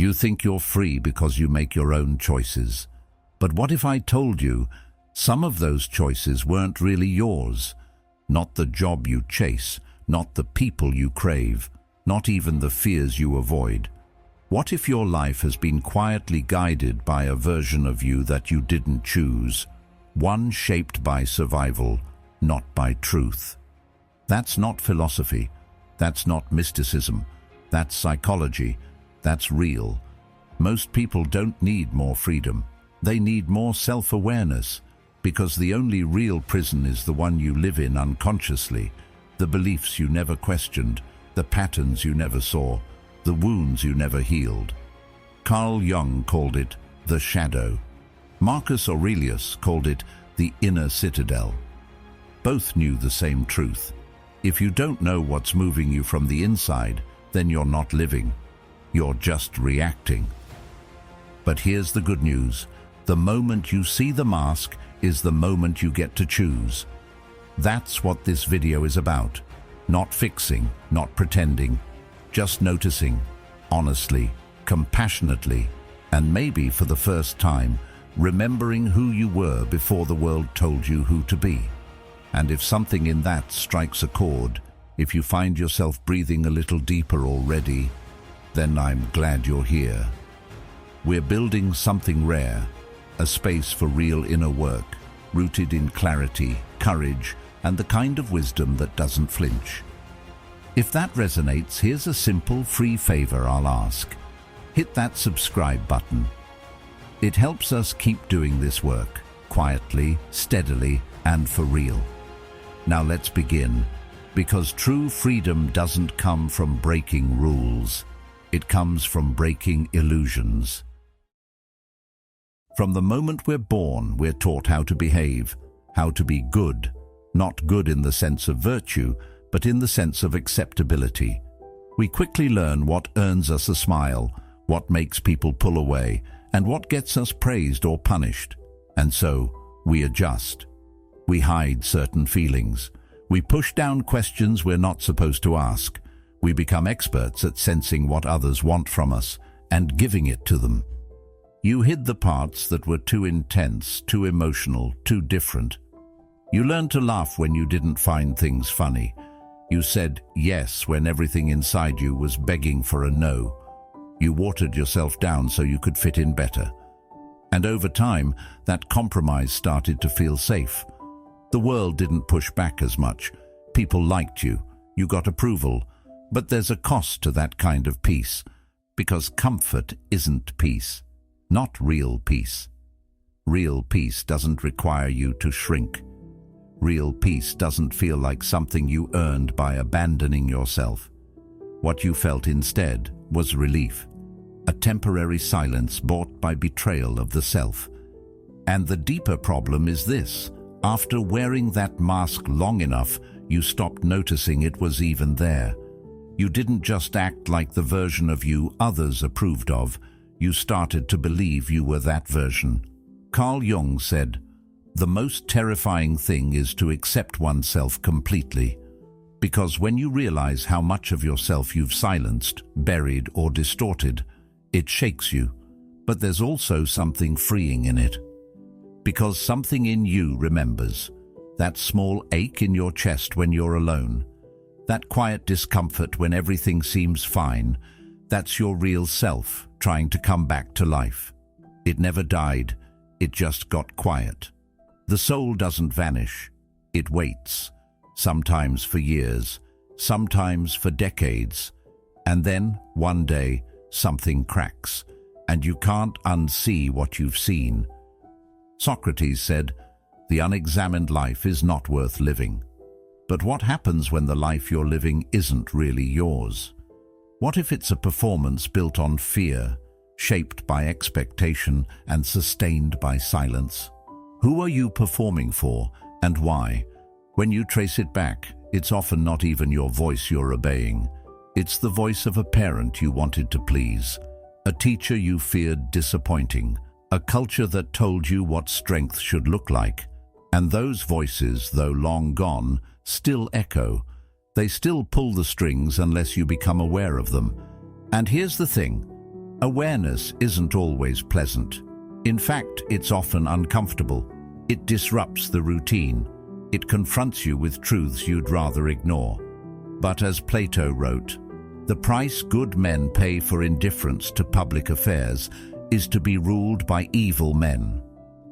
You think you're free because you make your own choices. But what if I told you some of those choices weren't really yours? Not the job you chase, not the people you crave, not even the fears you avoid. What if your life has been quietly guided by a version of you that you didn't choose, one shaped by survival, not by truth? That's not philosophy. That's not mysticism. That's psychology. That's real. Most people don't need more freedom. They need more self-awareness, because the only real prison is the one you live in unconsciously, the beliefs you never questioned, the patterns you never saw, the wounds you never healed. Carl Jung called it the shadow. Marcus Aurelius called it the inner citadel. Both knew the same truth. If you don't know what's moving you from the inside, then you're not living. You're just reacting. But here's the good news. The moment you see the mask is the moment you get to choose. That's what this video is about. Not fixing, not pretending, just noticing, honestly, compassionately, and maybe for the first time, remembering who you were before the world told you who to be. And if something in that strikes a chord, if you find yourself breathing a little deeper already, then I'm glad you're here. We're building something rare, a space for real inner work, rooted in clarity, courage, and the kind of wisdom that doesn't flinch. If that resonates, here's a simple, free favor I'll ask. Hit that subscribe button. It helps us keep doing this work, quietly, steadily, and for real. Now let's begin, because true freedom doesn't come from breaking rules. It comes from breaking illusions. From the moment we're born, we're taught how to behave, how to be good, not good in the sense of virtue, but in the sense of acceptability. We quickly learn what earns us a smile, what makes people pull away, and what gets us praised or punished. And so, we adjust. We hide certain feelings. We push down questions we're not supposed to ask. We become experts at sensing what others want from us and giving it to them. You hid the parts that were too intense, too emotional, too different. You learned to laugh when you didn't find things funny. You said yes when everything inside you was begging for a no. You watered yourself down so you could fit in better. And over time, that compromise started to feel safe. The world didn't push back as much. People liked you. You got approval. But there's a cost to that kind of peace, because comfort isn't peace, not real peace. Real peace doesn't require you to shrink. Real peace doesn't feel like something you earned by abandoning yourself. What you felt instead was relief, a temporary silence bought by betrayal of the self. And the deeper problem is this: after wearing that mask long enough, you stopped noticing it was even there. You didn't just act like the version of you others approved of. You started to believe you were that version. Carl Jung said, "The most terrifying thing is to accept oneself completely. Because when you realize how much of yourself you've silenced, buried, or distorted, it shakes you. But there's also something freeing in it. Because something in you remembers. That small ache in your chest when you're alone. That quiet discomfort when everything seems fine. That's your real self trying to come back to life. It never died. It just got quiet. The soul doesn't vanish. It waits. Sometimes for years. Sometimes for decades. And then, one day, something cracks. And you can't unsee what you've seen. Socrates said, "The unexamined life is not worth living." But what happens when the life you're living isn't really yours? What if it's a performance built on fear, shaped by expectation and sustained by silence? Who are you performing for, and why? When you trace it back, it's often not even your voice you're obeying. It's the voice of a parent you wanted to please, a teacher you feared disappointing, a culture that told you what strength should look like. And those voices, though long gone, still echo. They still pull the strings unless you become aware of them. And here's the thing. Awareness isn't always pleasant. In fact, it's often uncomfortable. It disrupts the routine. It confronts you with truths you'd rather ignore. But as Plato wrote, the price good men pay for indifference to public affairs is to be ruled by evil men.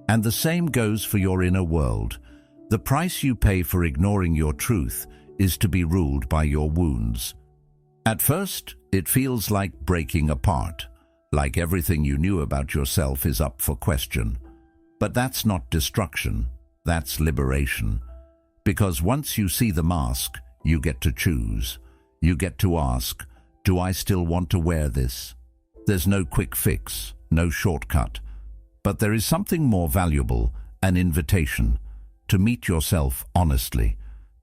And the same goes for your inner world. The price you pay for ignoring your truth is to be ruled by your wounds. At first, it feels like breaking apart, like everything you knew about yourself is up for question. But that's not destruction, that's liberation. Because once you see the mask, you get to choose. You get to ask, do I still want to wear this? There's no quick fix, no shortcut. But there is something more valuable, an invitation, to meet yourself honestly,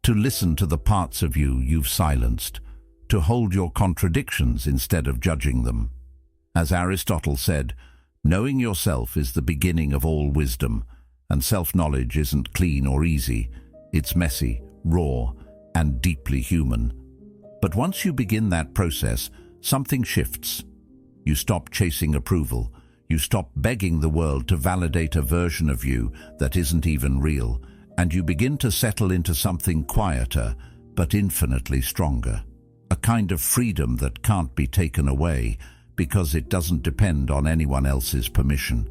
to listen to the parts of you you've silenced, to hold your contradictions instead of judging them. As Aristotle said, knowing yourself is the beginning of all wisdom, and self-knowledge isn't clean or easy. It's messy, raw, and deeply human. But once you begin that process, something shifts. You stop chasing approval. You stop begging the world to validate a version of you that isn't even real, and you begin to settle into something quieter, but infinitely stronger. A kind of freedom that can't be taken away because it doesn't depend on anyone else's permission.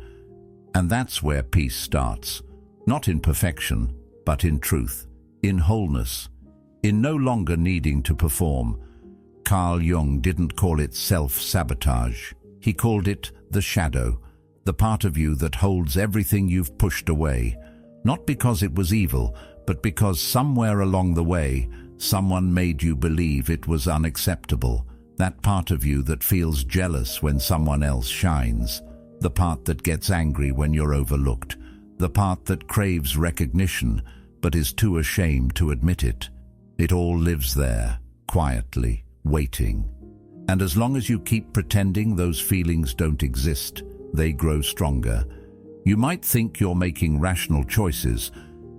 And that's where peace starts. Not in perfection, but in truth, in wholeness, in no longer needing to perform. Carl Jung didn't call it self-sabotage. He called it the shadow, the part of you that holds everything you've pushed away, not because it was evil, but because somewhere along the way, someone made you believe it was unacceptable. That part of you that feels jealous when someone else shines, the part that gets angry when you're overlooked, the part that craves recognition but is too ashamed to admit it. It all lives there, quietly, waiting. And as long as you keep pretending those feelings don't exist, they grow stronger. You might think you're making rational choices,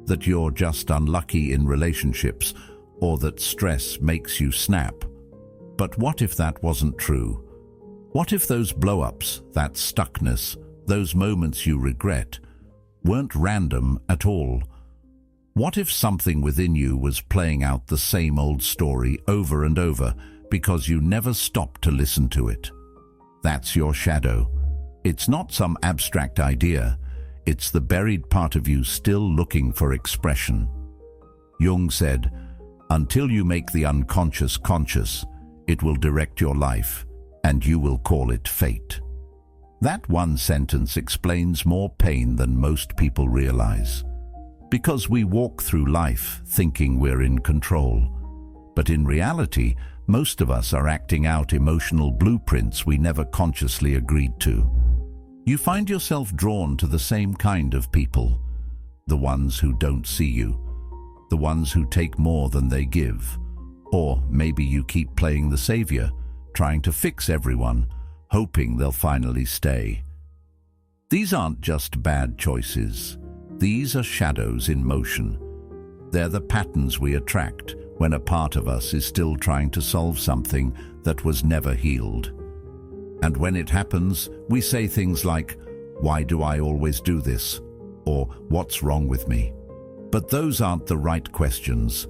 that you're just unlucky in relationships, or that stress makes you snap. But what if that wasn't true? What if those blow-ups, that stuckness, those moments you regret, weren't random at all? What if something within you was playing out the same old story over and over because you never stopped to listen to it? That's your shadow. It's not some abstract idea. It's the buried part of you still looking for expression. Jung said, "Until you make the unconscious conscious, it will direct your life, and you will call it fate." That one sentence explains more pain than most people realize. Because we walk through life thinking we're in control. But in reality, most of us are acting out emotional blueprints we never consciously agreed to. You find yourself drawn to the same kind of people, the ones who don't see you, the ones who take more than they give. Or maybe you keep playing the savior, trying to fix everyone, hoping they'll finally stay. These aren't just bad choices. These are shadows in motion. They're the patterns we attract when a part of us is still trying to solve something that was never healed. And when it happens, we say things like, "Why do I always do this?" Or "What's wrong with me?" But those aren't the right questions.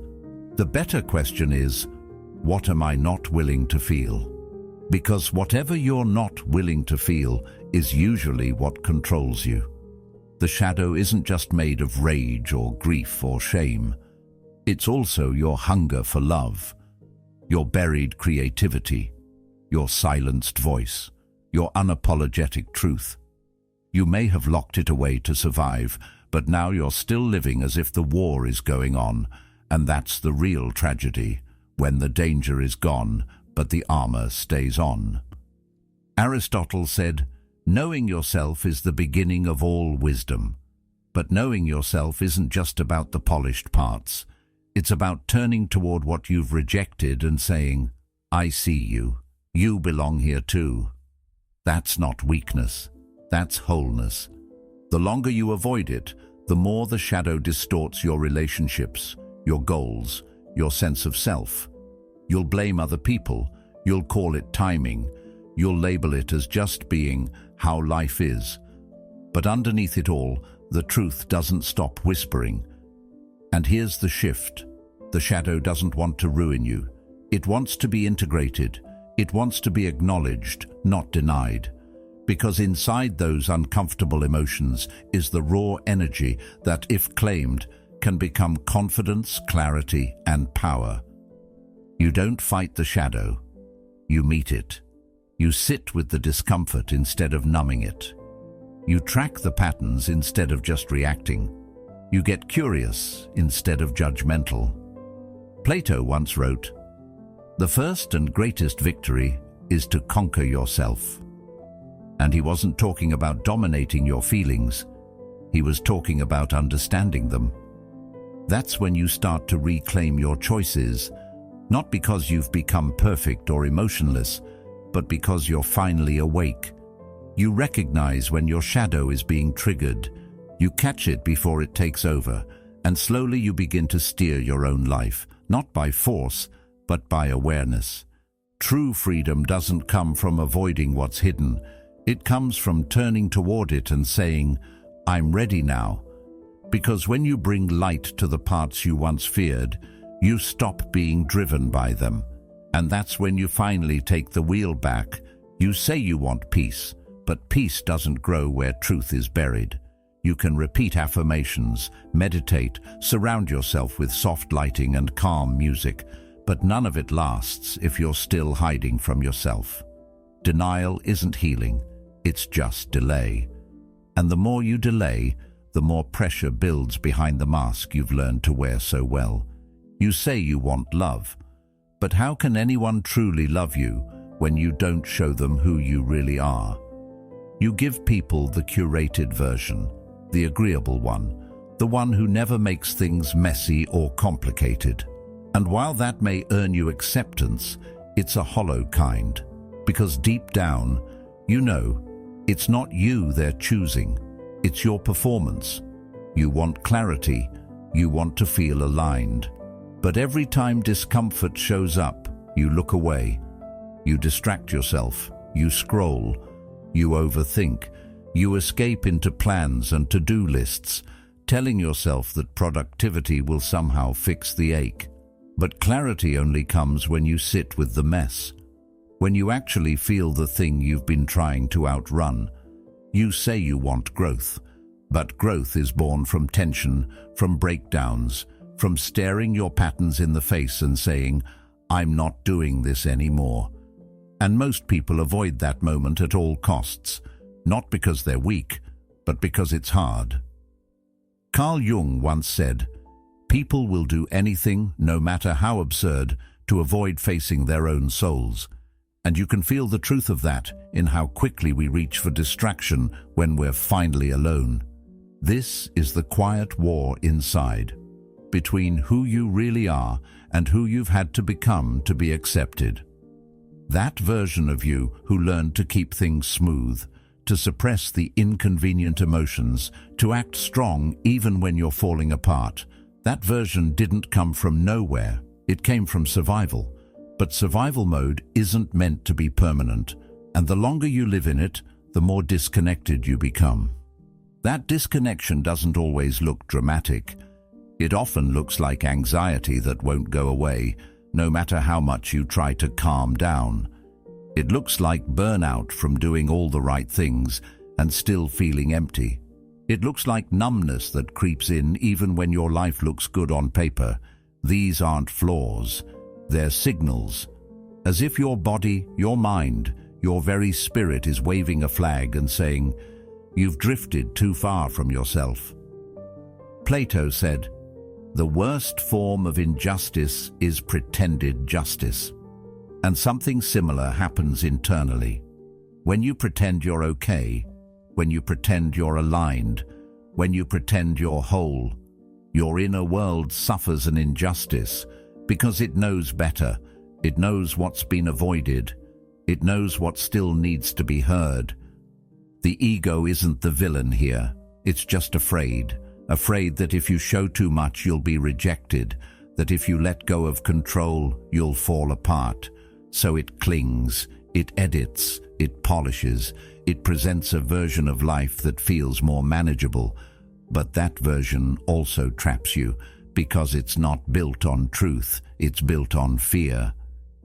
The better question is, what am I not willing to feel? Because whatever you're not willing to feel is usually what controls you. The shadow isn't just made of rage or grief or shame. It's also your hunger for love, your buried creativity, your silenced voice, your unapologetic truth. You may have locked it away to survive, but now you're still living as if the war is going on, and that's the real tragedy, when the danger is gone, but the armor stays on. Aristotle said, "Knowing yourself is the beginning of all wisdom." But knowing yourself isn't just about the polished parts. It's about turning toward what you've rejected and saying, "I see you. You belong here too." That's not weakness. That's wholeness. The longer you avoid it, the more the shadow distorts your relationships, your goals, your sense of self. You'll blame other people. You'll call it timing. you'll label it as just being how life is. But underneath it all, the truth doesn't stop whispering. And here's the shift. The shadow doesn't want to ruin you. It wants to be integrated. It wants to be acknowledged, not denied. Because inside those uncomfortable emotions is the raw energy that, if claimed, can become confidence, clarity, and power. You don't fight the shadow. You meet it. You sit with the discomfort instead of numbing it. You track the patterns instead of just reacting. You get curious instead of judgmental. Plato once wrote, "The first and greatest victory is to conquer yourself." And he wasn't talking about dominating your feelings. He was talking about understanding them. That's when you start to reclaim your choices, not because you've become perfect or emotionless, but because you're finally awake. You recognize when your shadow is being triggered. You catch it before it takes over, and slowly you begin to steer your own life, not by force, but by awareness. True freedom doesn't come from avoiding what's hidden. It comes from turning toward it and saying, "I'm ready now." Because when you bring light to the parts you once feared, you stop being driven by them. And that's when you finally take the wheel back. You say you want peace, but peace doesn't grow where truth is buried. You can repeat affirmations, meditate, surround yourself with soft lighting and calm music, but none of it lasts if you're still hiding from yourself. Denial isn't healing, it's just delay. And the more you delay, the more pressure builds behind the mask you've learned to wear so well. You say you want love, but how can anyone truly love you when you don't show them who you really are? You give people the curated version, the agreeable one, the one who never makes things messy or complicated. And while that may earn you acceptance, it's a hollow kind, because deep down, you know, it's not you they're choosing, it's your performance. You want clarity, you want to feel aligned. But every time discomfort shows up, you look away. You distract yourself, you scroll, you overthink, you escape into plans and to-do lists, telling yourself that productivity will somehow fix the ache. But clarity only comes when you sit with the mess, when you actually feel the thing you've been trying to outrun. You say you want growth, but growth is born from tension, from breakdowns, from staring your patterns in the face and saying, "I'm not doing this anymore." And most people avoid that moment at all costs, not because they're weak, but because it's hard. Carl Jung once said, "People will do anything, no matter how absurd, to avoid facing their own souls." And you can feel the truth of that in how quickly we reach for distraction when we're finally alone. This is the quiet war inside, between who you really are and who you've had to become to be accepted. That version of you who learned to keep things smooth, to suppress the inconvenient emotions, to act strong even when you're falling apart. That version didn't come from nowhere, it came from survival. But survival mode isn't meant to be permanent, and the longer you live in it, the more disconnected you become. That disconnection doesn't always look dramatic. It often looks like anxiety that won't go away, no matter how much you try to calm down. It looks like burnout from doing all the right things and still feeling empty. It looks like numbness that creeps in even when your life looks good on paper. These aren't flaws, they're signals. As if your body, your mind, your very spirit is waving a flag and saying, "You've drifted too far from yourself." Plato said, "The worst form of injustice is pretended justice." And something similar happens internally. When you pretend you're okay, when you pretend you're aligned, when you pretend you're whole, your inner world suffers an injustice because it knows better. It knows what's been avoided. It knows what still needs to be heard. The ego isn't the villain here. It's just afraid that if you show too much, you'll be rejected, that if you let go of control, you'll fall apart. So it clings, it edits, it polishes, it presents a version of life that feels more manageable. But that version also traps you, because it's not built on truth, it's built on fear.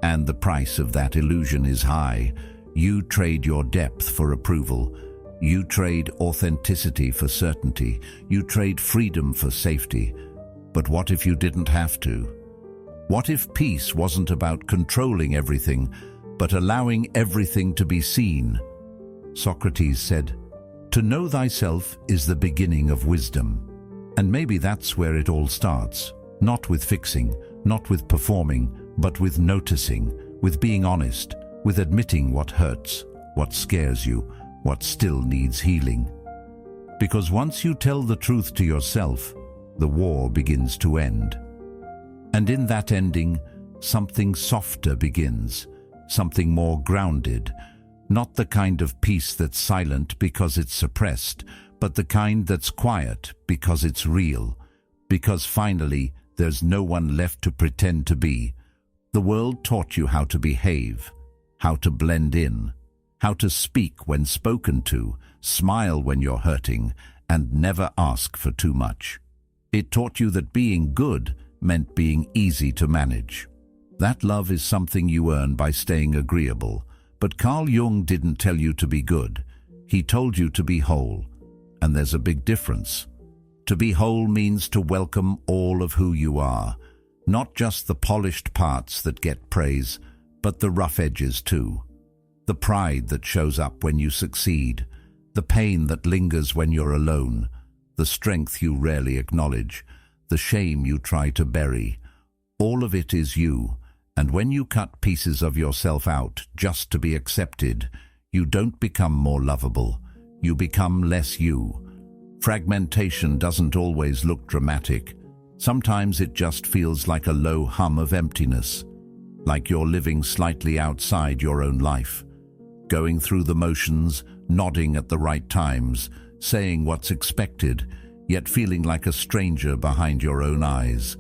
And the price of that illusion is high. You trade your depth for approval. You trade authenticity for certainty. You trade freedom for safety. But what if you didn't have to? What if peace wasn't about controlling everything, but allowing everything to be seen? Socrates said, "To know thyself is the beginning of wisdom." And maybe that's where it all starts. Not with fixing, not with performing, but with noticing, with being honest, with admitting what hurts, what scares you, what still needs healing. Because once you tell the truth to yourself, the war begins to end. And in that ending, something softer begins, something more grounded, not the kind of peace that's silent because it's suppressed, but the kind that's quiet because it's real, because finally there's no one left to pretend to be. The world taught you how to behave, how to blend in, how to speak when spoken to, smile when you're hurting, and never ask for too much. It taught you that being good meant being easy to manage. That love is something you earn by staying agreeable. But Carl Jung didn't tell you to be good. He told you to be whole. And there's a big difference. To be whole means to welcome all of who you are, not just the polished parts that get praise, but the rough edges too. The pride that shows up when you succeed, the pain that lingers when you're alone, the strength you rarely acknowledge, the shame you try to bury. All of it is you, and when you cut pieces of yourself out just to be accepted, you don't become more lovable. You become less you. Fragmentation doesn't always look dramatic. Sometimes it just feels like a low hum of emptiness, like you're living slightly outside your own life, going through the motions, nodding at the right times, saying what's expected, yet feeling like a stranger behind your own eyes.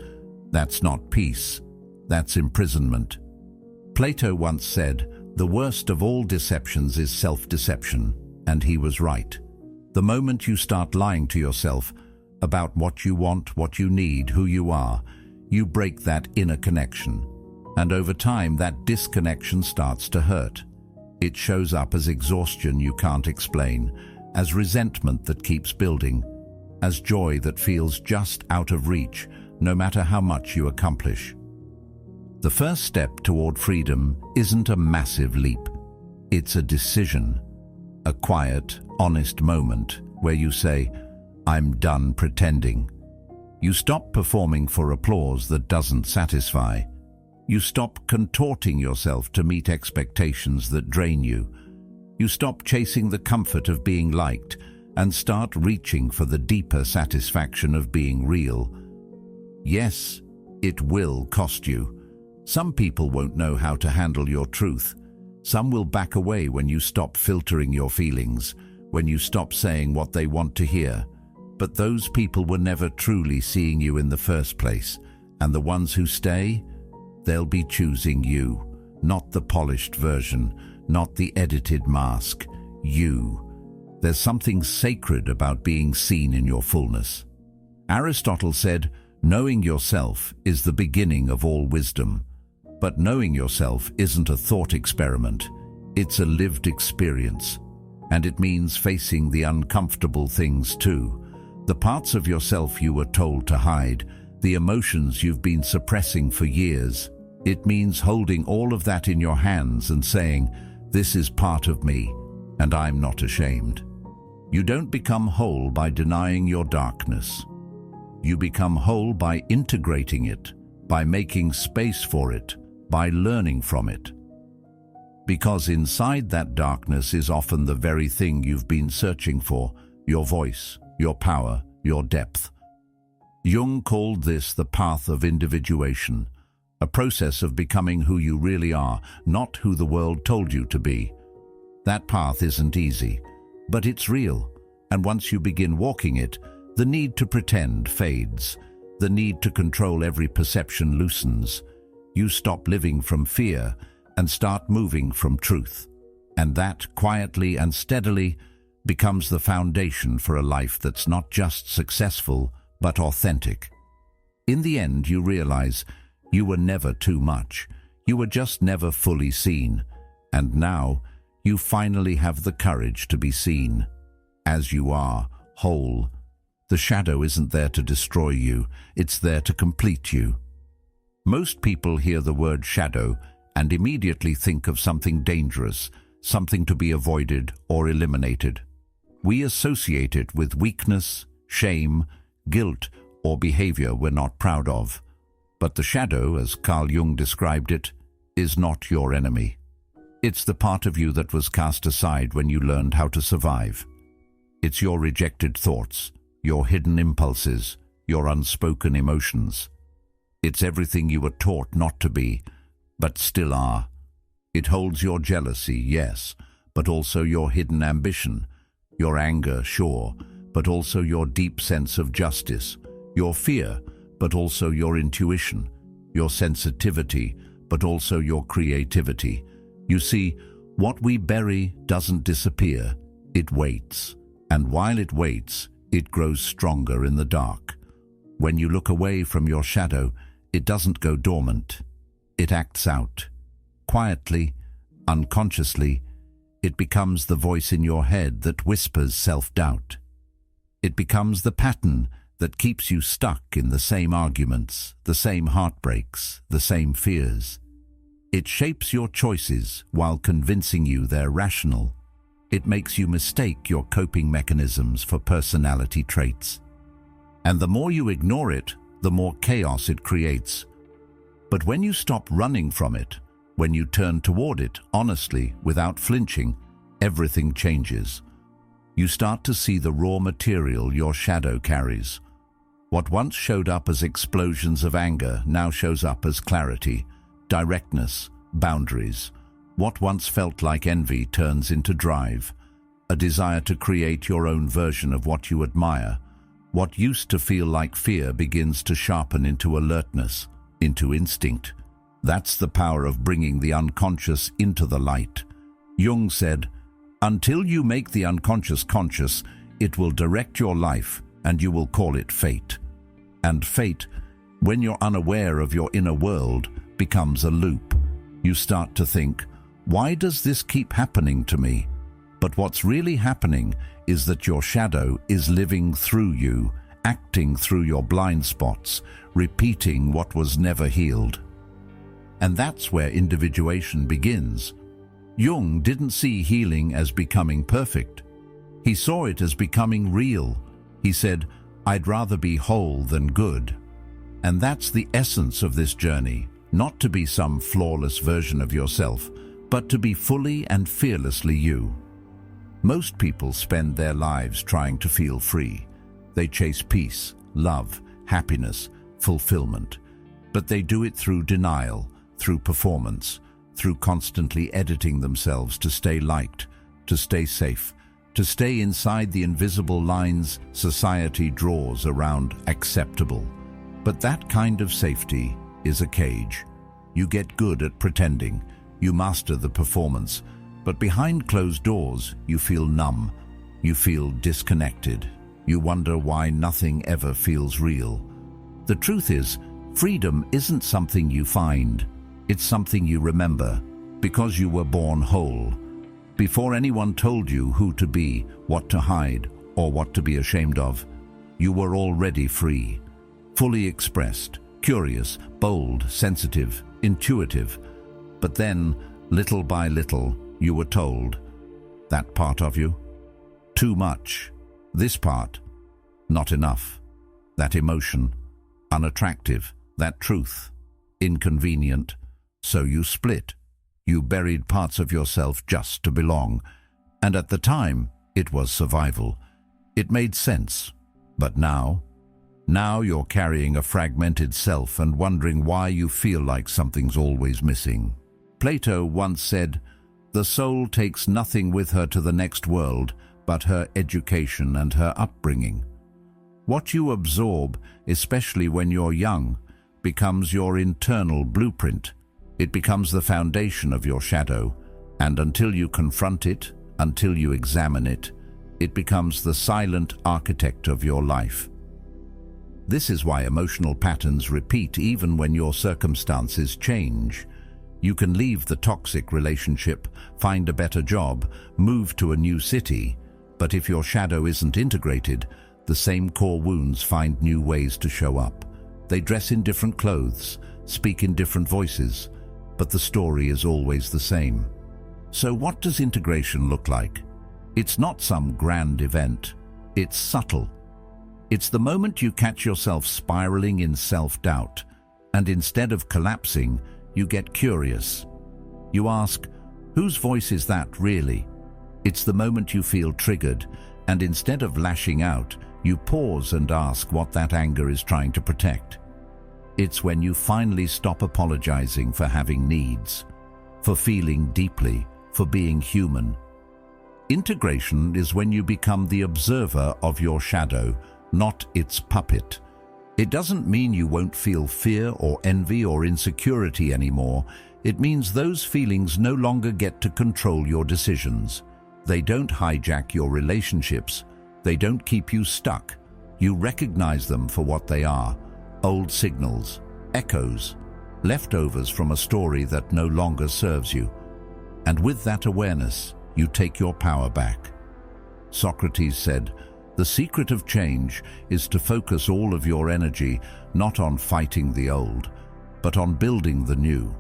That's not peace. That's imprisonment. Plato once said, "The worst of all deceptions is self-deception," and he was right. The moment you start lying to yourself about what you want, what you need, who you are, you break that inner connection. And over time, that disconnection starts to hurt. It shows up as exhaustion you can't explain, as resentment that keeps building, as joy that feels just out of reach, no matter how much you accomplish. The first step toward freedom isn't a massive leap. It's a decision, a quiet, honest moment where you say, "I'm done pretending." You stop performing for applause that doesn't satisfy. You stop contorting yourself to meet expectations that drain you. You stop chasing the comfort of being liked and start reaching for the deeper satisfaction of being real. Yes, it will cost you. Some people won't know how to handle your truth. Some will back away when you stop filtering your feelings, when you stop saying what they want to hear. But those people were never truly seeing you in the first place. And the ones who stay, they'll be choosing you, not the polished version, not the edited mask. You. There's something sacred about being seen in your fullness. Aristotle said, "Knowing yourself is the beginning of all wisdom." But knowing yourself isn't a thought experiment. It's a lived experience. And it means facing the uncomfortable things too. The parts of yourself you were told to hide, the emotions you've been suppressing for years. It means holding all of that in your hands and saying, "This is part of me, and I'm not ashamed." You don't become whole by denying your darkness. You become whole by integrating it, by making space for it, by learning from it. Because inside that darkness is often the very thing you've been searching for, your voice, your power, your depth. Jung called this the path of individuation, a process of becoming who you really are, not who the world told you to be. That path isn't easy, but it's real, and once you begin walking it, the need to pretend fades, the need to control every perception loosens. You stop living from fear and start moving from truth. And that, quietly and steadily, becomes the foundation for a life that's not just successful, but authentic. In the end, you realize you were never too much. You were just never fully seen. And now, you finally have the courage to be seen. As you are, whole. The shadow isn't there to destroy you, it's there to complete you. Most people hear the word shadow and immediately think of something dangerous, something to be avoided or eliminated. We associate it with weakness, shame, guilt, or behavior we're not proud of. But the shadow, as Carl Jung described it, is not your enemy. It's the part of you that was cast aside when you learned how to survive. It's your rejected thoughts, your hidden impulses, your unspoken emotions. It's everything you were taught not to be, but still are. It holds your jealousy, yes, but also your hidden ambition, your anger, sure, but also your deep sense of justice, your fear, but also your intuition, your sensitivity, but also your creativity. You see, what we bury doesn't disappear, it waits. And while it waits, it grows stronger in the dark. When you look away from your shadow, it doesn't go dormant. It acts out. Quietly, unconsciously, it becomes the voice in your head that whispers self-doubt. It becomes the pattern that keeps you stuck in the same arguments, the same heartbreaks, the same fears. It shapes your choices while convincing you they're rational. It makes you mistake your coping mechanisms for personality traits. And the more you ignore it, the more chaos it creates. But when you stop running from it, when you turn toward it honestly, without flinching, everything changes. You start to see the raw material your shadow carries. What once showed up as explosions of anger now shows up as clarity, directness, boundaries. What once felt like envy turns into drive, a desire to create your own version of what you admire. What used to feel like fear begins to sharpen into alertness, into instinct. That's the power of bringing the unconscious into the light. Jung said, "Until you make the unconscious conscious, it will direct your life and you will call it fate." And fate, when you're unaware of your inner world, becomes a loop. You start to think, why does this keep happening to me? But what's really happening is that your shadow is living through you, acting through your blind spots, repeating what was never healed. And that's where individuation begins. Jung didn't see healing as becoming perfect. He saw it as becoming real. He said, "I'd rather be whole than good." And that's the essence of this journey, not to be some flawless version of yourself, but to be fully and fearlessly you. Most people spend their lives trying to feel free. They chase peace, love, happiness, fulfillment. But they do it through denial, through performance, through constantly editing themselves to stay liked, to stay safe, to stay inside the invisible lines society draws around acceptable. But that kind of safety is a cage. You get good at pretending, you master the performance, but behind closed doors you feel numb, you feel disconnected, you wonder why nothing ever feels real. The truth is, freedom isn't something you find, it's something you remember, because you were born whole. Before anyone told you who to be, what to hide, or what to be ashamed of, you were already free, fully expressed, curious, bold, sensitive, intuitive. But then, little by little, you were told, that part of you, too much, this part, not enough, that emotion, unattractive, that truth, inconvenient. So you split. You buried parts of yourself just to belong. And at the time, it was survival. It made sense. But now you're carrying a fragmented self and wondering why you feel like something's always missing. Plato once said, "The soul takes nothing with her to the next world but her education and her upbringing." What you absorb, especially when you're young, becomes your internal blueprint. It becomes the foundation of your shadow, And until you confront it, until you examine it, it becomes the silent architect of your life. This is why emotional patterns repeat even when your circumstances change. You can leave the toxic relationship, find a better job, move to a new city, but if your shadow isn't integrated, the same core wounds find new ways to show up. They dress in different clothes, speak in different voices, but the story is always the same. So what does integration look like? It's not some grand event. It's subtle. It's the moment you catch yourself spiraling in self-doubt, and instead of collapsing, you get curious. You ask, whose voice is that really? It's the moment you feel triggered, and instead of lashing out, you pause and ask what that anger is trying to protect. It's when you finally stop apologizing for having needs, for feeling deeply, for being human. Integration is when you become the observer of your shadow, not its puppet. It doesn't mean you won't feel fear or envy or insecurity anymore. It means those feelings no longer get to control your decisions. They don't hijack your relationships. They don't keep you stuck. You recognize them for what they are: old signals, echoes, leftovers from a story that no longer serves you. And with that awareness, you take your power back. Socrates said, "The secret of change is to focus all of your energy not on fighting the old, but on building the new."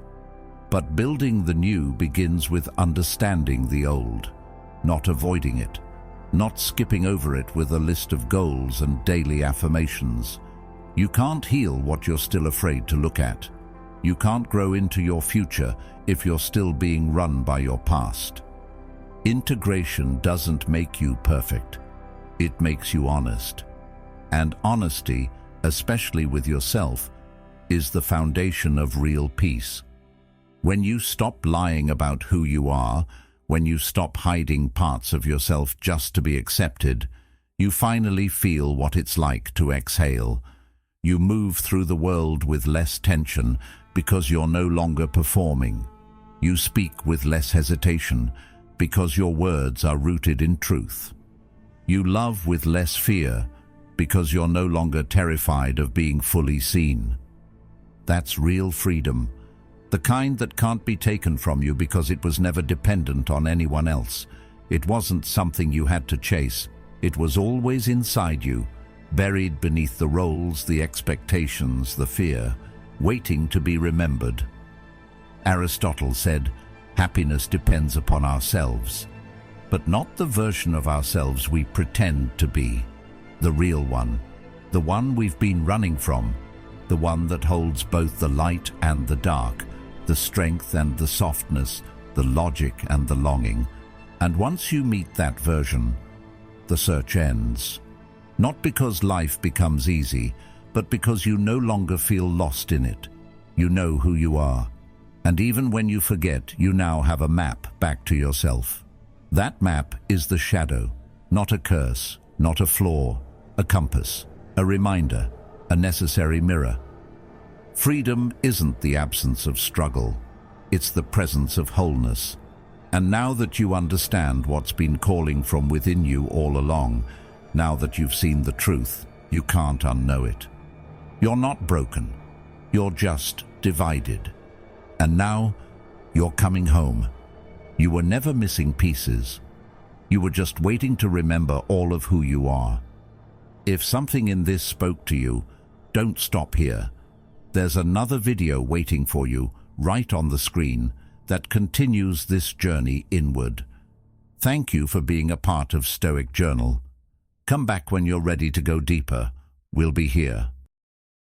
But building the new begins with understanding the old, not avoiding it, not skipping over it with a list of goals and daily affirmations. You can't heal what you're still afraid to look at. You can't grow into your future if you're still being run by your past. Integration doesn't make you perfect. It makes you honest. And honesty, especially with yourself, is the foundation of real peace. When you stop lying about who you are, when you stop hiding parts of yourself just to be accepted, you finally feel what it's like to exhale. You move through the world with less tension because you're no longer performing. You speak with less hesitation because your words are rooted in truth. You love with less fear because you're no longer terrified of being fully seen. That's real freedom, the kind that can't be taken from you because it was never dependent on anyone else. It wasn't something you had to chase. It was always inside you, buried beneath the roles, the expectations, the fear, waiting to be remembered. Aristotle said, "Happiness depends upon ourselves, but not the version of ourselves we pretend to be, the real one, the one we've been running from, the one that holds both the light and the dark, the strength and the softness, the logic and the longing." And once you meet that version, the search ends. Not because life becomes easy, but because you no longer feel lost in it. You know who you are. And even when you forget, you now have a map back to yourself. That map is the shadow, not a curse, not a flaw, a compass, a reminder, a necessary mirror. Freedom isn't the absence of struggle, it's the presence of wholeness. And now that you understand what's been calling from within you all along, now that you've seen the truth, you can't unknow it. You're not broken, you're just divided. And now, you're coming home. You were never missing pieces. You were just waiting to remember all of who you are. If something in this spoke to you, don't stop here. There's another video waiting for you, right on the screen, that continues this journey inward. Thank you for being a part of Stoic Journal. Come back when you're ready to go deeper. We'll be here.